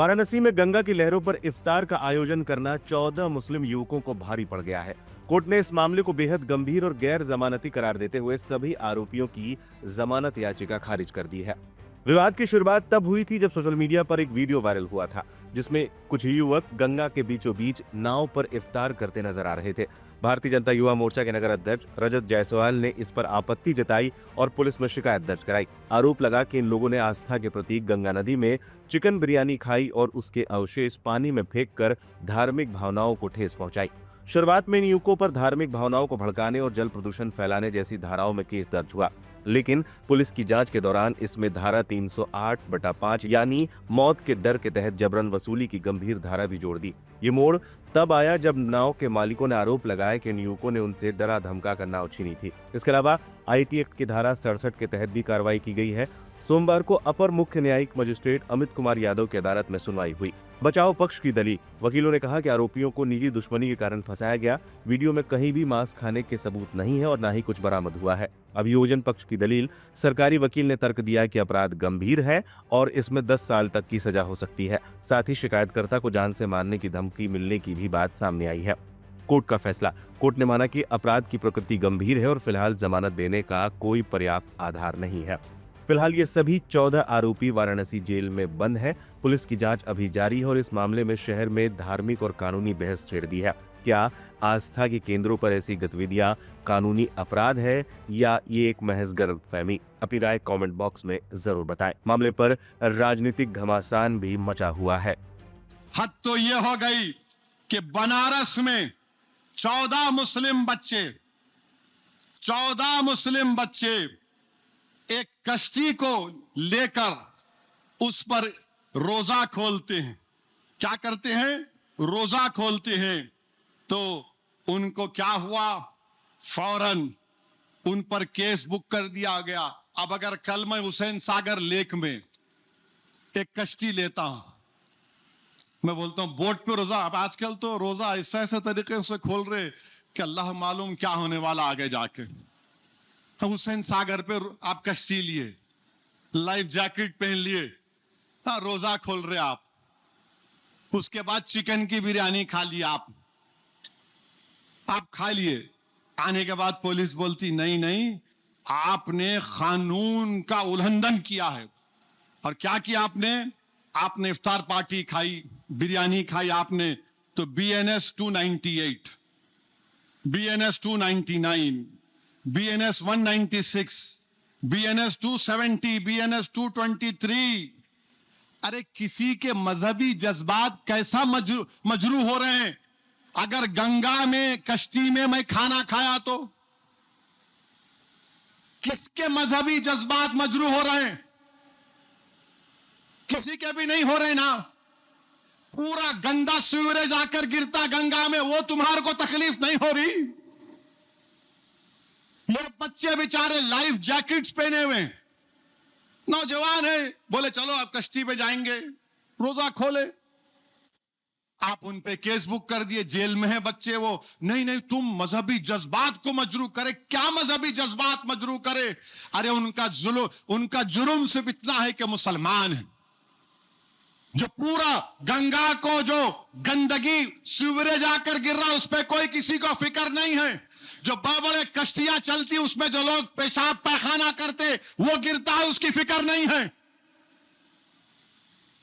वाराणसी में गंगा की लहरों पर इफ्तार का आयोजन करना 14 मुस्लिम युवकों को भारी पड़ गया है। कोर्ट ने इस मामले को बेहद गंभीर और गैर जमानती करार देते हुए सभी आरोपियों की जमानत याचिका खारिज कर दी है। विवाद की शुरुआत तब हुई थी जब सोशल मीडिया पर एक वीडियो वायरल हुआ था, जिसमें कुछ युवक गंगा के बीचों बीच नाव पर इफ्तार करते नजर आ रहे थे। भारतीय जनता युवा मोर्चा के नगर अध्यक्ष रजत जायसवाल ने इस पर आपत्ति जताई और पुलिस में शिकायत दर्ज कराई। आरोप लगा कि इन लोगों ने आस्था के प्रतीक गंगा नदी में चिकन बिरयानी खाई और उसके अवशेष पानी में फेंककर धार्मिक भावनाओं को ठेस पहुंचाई। शुरुआत में इन युवकों पर धार्मिक भावनाओं को भड़काने और जल प्रदूषण फैलाने जैसी धाराओं में केस दर्ज हुआ, लेकिन पुलिस की जांच के दौरान इसमें धारा 308/5 यानी मौत के डर के तहत जबरन वसूली की गंभीर धारा भी जोड़ दी। ये मोड़ तब आया जब नाव के मालिकों ने आरोप लगाया कि इन युवकों ने उनसे डरा धमका कर नाव छीनी थी। इसके अलावा आईटी एक्ट की धारा 67 के तहत भी कार्रवाई की गई है। सोमवार को अपर मुख्य न्यायिक मजिस्ट्रेट अमित कुमार यादव की अदालत में सुनवाई हुई। बचाव पक्ष की दलील, वकीलों ने कहा कि आरोपियों को निजी दुश्मनी के कारण फंसाया गया। वीडियो में कहीं भी मांस खाने के सबूत नहीं है और न ही कुछ बरामद हुआ है। अभियोजन पक्ष की दलील, सरकारी वकील ने तर्क दिया कि अपराध गंभीर है और इसमें 10 साल तक की सजा हो सकती है। साथ ही शिकायतकर्ता को जान से मारने की धमकी मिलने की भी बात सामने आई है। कोर्ट का फैसला, कोर्ट ने माना कि अपराध की प्रकृति गंभीर है और फिलहाल जमानत देने का कोई पर्याप्त आधार नहीं है। फिलहाल ये सभी 14 आरोपी वाराणसी जेल में बंद है। पुलिस की जांच अभी जारी है और इस मामले में शहर में धार्मिक और कानूनी बहस छेड़ दी है। क्या आस्था के केंद्रों पर ऐसी गतिविधियां कानूनी अपराध है या ये एक महज गलतफहमी? अपनी राय कमेंट बॉक्स में जरूर बताएं। मामले पर राजनीतिक घमासान भी मचा हुआ है। हद तो ये हो गई कि बनारस में 14 मुस्लिम बच्चे एक कश्ती को लेकर उस पर रोजा खोलते हैं। क्या करते हैं? रोजा खोलते हैं। तो उनको क्या हुआ? फौरन उन पर केस बुक कर दिया गया। अब अगर कल मैं हुसैन सागर लेक में एक कश्ती लेता हूं, मैं बोलता हूं बोट पे रोजा, अब आजकल तो रोजा ऐसे तरीके से खोल रहे कि अल्लाह मालूम क्या होने वाला आगे जाके। हुसैन सागर पे आप कश्ती लिए, लाइफ जैकेट पहन लिए, रोजा खोल रहे आप, उसके बाद चिकन की बिरयानी खा ली आप खा लिए। आने के बाद पुलिस बोलती नहीं, आपने कानून का उल्लंघन किया है। और क्या किया आपने इफ्तार पार्टी खाई, बिरयानी खाई आपने, तो BNS 298, BNS 299, BNS 196, BNS 270, BNS 223। अरे किसी के मजहबी जज्बात कैसा मजरू हो रहे हैं? अगर गंगा में कश्ती में मैं खाना खाया तो किसके मजहबी जज्बात मजरू हो रहे हैं? किसी के भी नहीं हो रहे ना। पूरा गंदा सीवरेज आकर गिरता गंगा में, वो तुम्हारे को तकलीफ नहीं हो रही? ये बच्चे बेचारे लाइफ जैकेट्स पहने हुए, नौजवान है, बोले चलो आप कश्ती पे जाएंगे, रोजा खोले। आप उन पे केस बुक कर दिए, जेल में है बच्चे। वो नहीं, तुम मजहबी जज्बात को मजरू करे। क्या मजहबी जज्बात मजरू करे? अरे उनका जुर्म सिर्फ इतना है कि मुसलमान है। जो पूरा गंगा को जो गंदगी सीवरेज आकर गिर रहा, उस पर कोई किसी को फिक्र नहीं है। जो बड़े कश्तियां चलती, उसमें जो लोग पेशाब पैखाना करते, वो गिरता है, उसकी फिक्र नहीं है।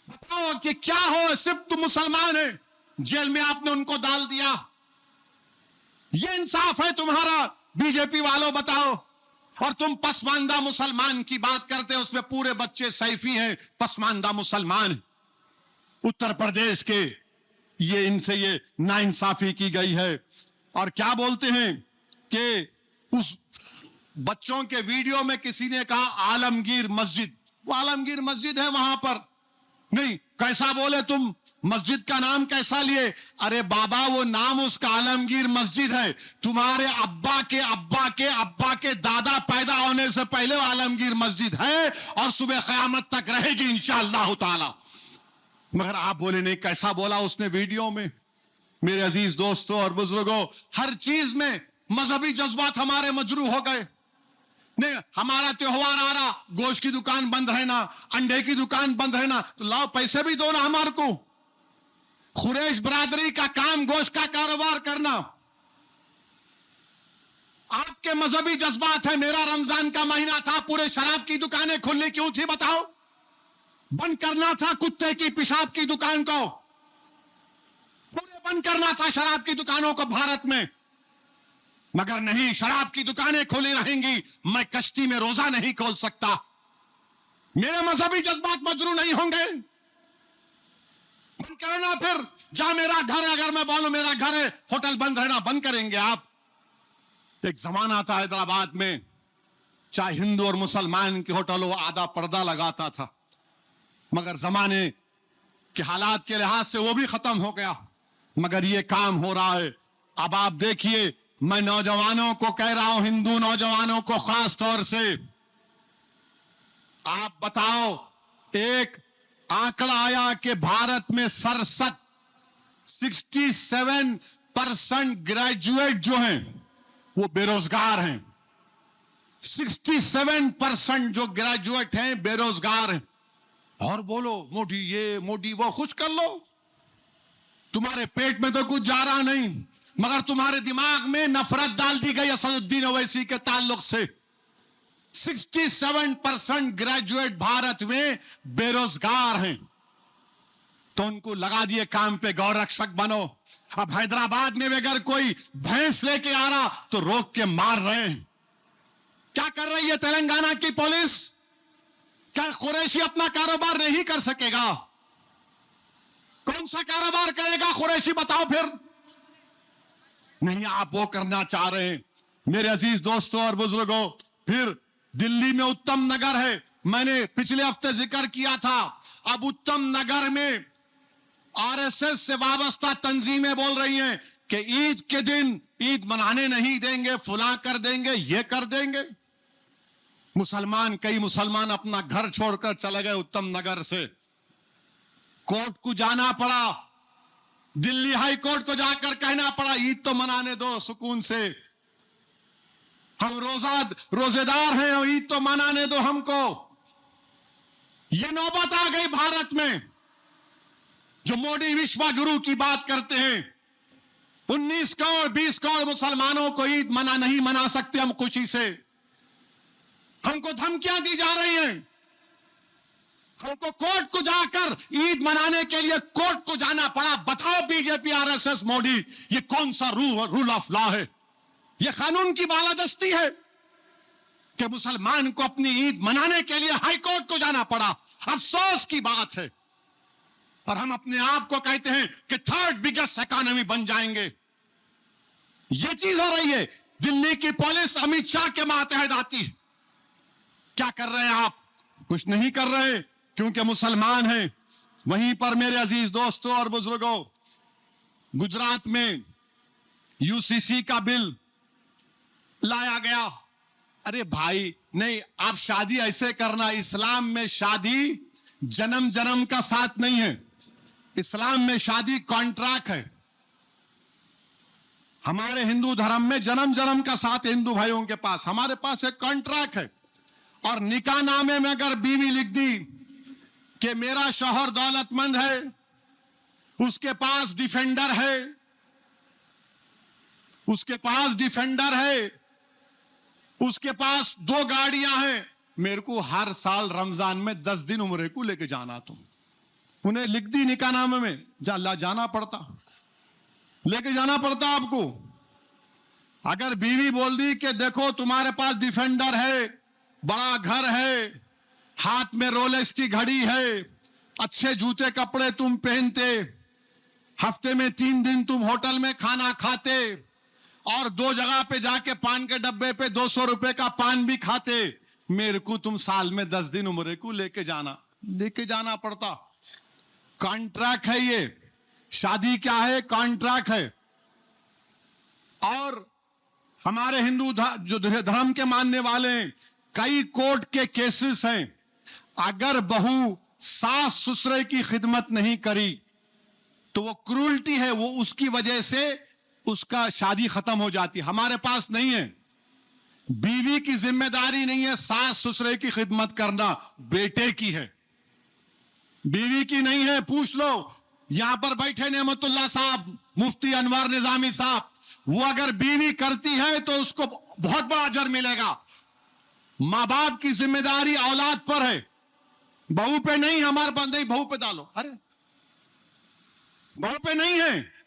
बताओ कि क्या हो, सिर्फ तुम मुसलमान है, जेल में आपने उनको डाल दिया। ये इंसाफ है तुम्हारा? बीजेपी वालों बताओ। और तुम पसमानदा मुसलमान की बात करते हो, उसमें पूरे बच्चे सैफी हैं, पसमानदा मुसलमान। उत्तर प्रदेश के इनसे ये नाइंसाफी की गई है। और क्या बोलते हैं कि उस बच्चों के वीडियो में किसी ने कहा आलमगीर मस्जिद, वो आलमगीर मस्जिद है वहां पर। नहीं, कैसा बोले तुम, मस्जिद का नाम कैसा लिए? अरे बाबा, वो नाम उसका आलमगीर मस्जिद है। तुम्हारे अब्बा के अब्बा के अब्बा के दादा पैदा होने से पहले वो आलमगीर मस्जिद है और सुबह क़यामत तक रहेगी इंशाअल्लाह ताला। मगर आप बोले नहीं, कैसा बोला उसने वीडियो में? मेरे अजीज दोस्तों और बुजुर्गों, हर चीज में मजहबी जज्बात हमारे मजरू हो गए। नहीं, हमारा त्योहार आ रहा, गोश्त की दुकान बंद रहना, अंडे की दुकान बंद रहना, तो लाओ पैसे भी दो ना हमारे को। कुरैश बरादरी का काम गोश्त का कारोबार करना। आपके मजहबी जज्बात है। मेरा रमजान का महीना था, पूरे शराब की दुकानें खुली क्यों थी बताओ? बंद करना था कुत्ते की पेशाब की दुकान को, पूरे बंद करना था शराब की दुकानों को भारत में, मगर नहीं, शराब की दुकानें खुली रहेंगी। मैं कश्ती में रोजा नहीं खोल सकता। मेरे मजहबी जज्बात मजरू नहीं होंगे। बंद करो ना फिर। जा मेरा घर है, अगर मैं बोलूं मेरा घर है, होटल बंद रहना, बंद करेंगे आप? एक जमाना था हैदराबाद में, चाहे हिंदू और मुसलमान के होटल हो, आधा पर्दा लगाता था, मगर जमाने के हालात के लिहाज से वो भी खत्म हो गया। मगर ये काम हो रहा है। अब आप देखिए, मैं नौजवानों को कह रहा हूं, हिंदू नौजवानों को खास तौर से, आप बताओ, एक आंकड़ा आया कि भारत में 67% ग्रेजुएट जो हैं वो बेरोजगार हैं। 67% जो ग्रेजुएट हैं बेरोजगार हैं। और बोलो मोदी ये मोदी वो, खुश कर लो, तुम्हारे पेट में तो कुछ जा रहा नहीं, मगर तुम्हारे दिमाग में नफरत डाल दी गई असदुद्दीन ओवैसी के ताल्लुक से। 67% ग्रेजुएट भारत में बेरोजगार हैं, तो उनको लगा दिए काम पे, गौरक्षक बनो। अब हैदराबाद में अगर कोई भैंस लेके आ रहा तो रोक के मार रहे हैं। क्या कर रही है तेलंगाना की पुलिस? क्या कुरैशी अपना कारोबार नहीं कर सकेगा? कौन सा कारोबार करेगा कुरैशी, बताओ फिर? नहीं, आप वो करना चाह रहे हैं। मेरे अजीज दोस्तों और बुजुर्गों, फिर दिल्ली में उत्तम नगर है, मैंने पिछले हफ्ते जिक्र किया था। अब उत्तम नगर में आरएसएस से वाबस्ता तंजीमें बोल रही हैं कि ईद के दिन ईद मनाने नहीं देंगे, फुला कर देंगे, ये कर देंगे। कई मुसलमान अपना घर छोड़कर चले गए उत्तम नगर से। कोर्ट को जाना पड़ा, दिल्ली हाई कोर्ट को जाकर कहना पड़ा ईद तो मनाने दो सुकून से, हम रोजेदार हैं और ईद तो मनाने दो हमको। ये नौबत आ गई भारत में। जो मोदी विश्व गुरु की बात करते हैं, 19 करोड़ 20 करोड़ मुसलमानों को ईद नहीं मना सकते हम खुशी से। हमको धमकियां दी जा रही हैं। हमको कोर्ट को जाकर ईद मनाने के लिए कोर्ट को जाना पड़ा। बताओ बीजेपी, आरएसएस, मोदी, ये कौन सा रूल ऑफ लॉ है? ये कानून की बालादस्ती है कि मुसलमान को अपनी ईद मनाने के लिए हाई कोर्ट को जाना पड़ा। अफसोस की बात है। और हम अपने आप को कहते हैं कि थर्ड बिगेस्ट इकोनॉमी बन जाएंगे। ये चीज हो रही है। दिल्ली की पुलिस अमित शाह के मातहत आती है। क्या कर रहे हैं आप? कुछ नहीं कर रहे, क्योंकि मुसलमान हैं। वहीं पर मेरे अजीज दोस्तों और बुजुर्गों, गुजरात में यूसीसी का बिल लाया गया। अरे भाई, नहीं, आप शादी ऐसे करना। इस्लाम में शादी जन्म जन्म का साथ नहीं है। इस्लाम में शादी कॉन्ट्रैक्ट है। हमारे हिंदू धर्म में जन्म जन्म का साथ हिंदू भाइयों के पास, हमारे पास एक कॉन्ट्रैक्ट है। और निकाह नामे में अगर बीवी लिख दी कि मेरा शौहर दौलतमंद है, उसके पास डिफेंडर है, उसके पास 2 गाड़ियां हैं, मेरे को हर साल रमजान में 10 दिन उम्रे को लेके जाना। तुम उन्हें लिख दी निकाहनामे में, जाना पड़ता, लेके जाना पड़ता आपको। अगर बीवी बोल दी कि देखो तुम्हारे पास डिफेंडर है, बड़ा घर है, हाथ में रोलेक्स की घड़ी है, अच्छे जूते कपड़े तुम पहनते, हफ्ते में 3 दिन तुम होटल में खाना खाते, और 2 जगह पे जाके पान के डब्बे पे 200 रुपए का पान भी खाते, मेरे को तुम साल में 10 दिन उम्रे को लेके जाना पड़ता। कॉन्ट्रैक्ट है ये। शादी क्या है? कॉन्ट्रैक्ट है। और हमारे हिंदू जो धर्म के मानने वाले हैं, कई कोर्ट के केसेस हैं। अगर बहू सास ससुर की खिदमत नहीं करी तो वो क्रूरल्टी है, वो उसकी वजह से उसका शादी खत्म हो जाती है। हमारे पास नहीं है। बीवी की जिम्मेदारी नहीं है सास ससुरे की खिदमत करना, बेटे की है, बीवी की नहीं है। पूछ लो, यहां पर बैठे नेमतुल्ला साहब, मुफ्ती अनवर निजामी साहब, वो अगर बीवी करती है तो उसको बहुत बड़ा अजर मिलेगा। मां बाप की जिम्मेदारी औलाद पर है, बहू पे नहीं। हमारे पास नहीं, बहू पे डालो, अरे बहू पे नहीं है।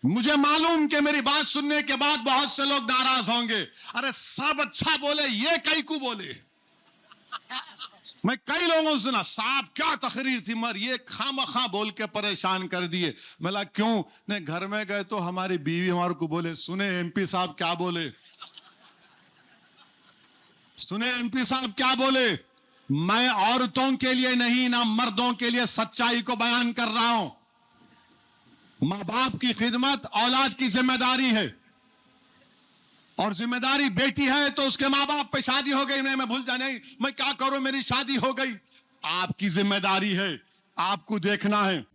मुझे मालूम कि मेरी बात सुनने के बाद बहुत से लोग नाराज होंगे, अरे सब अच्छा बोले, ये कई को बोले। मैं कई लोगों से सुना, साहब क्या तकरीर थी, मगर ये खामखा बोल के परेशान कर दिए। मैं क्यों? ने घर में गए तो हमारी बीवी हमारे को बोले, सुने एमपी साहब क्या बोले, सुने एमपी साहब क्या बोले। मैं औरतों के लिए नहीं, ना मर्दों के लिए सच्चाई को बयान कर रहा हूं। मां बाप की खिदमत औलाद की जिम्मेदारी है, और जिम्मेदारी बेटी है तो उसके मां बाप पे शादी हो गई, नहीं मैं भूल जा, नहीं मैं क्या करूं, मेरी शादी हो गई। आपकी जिम्मेदारी है, आपको देखना है।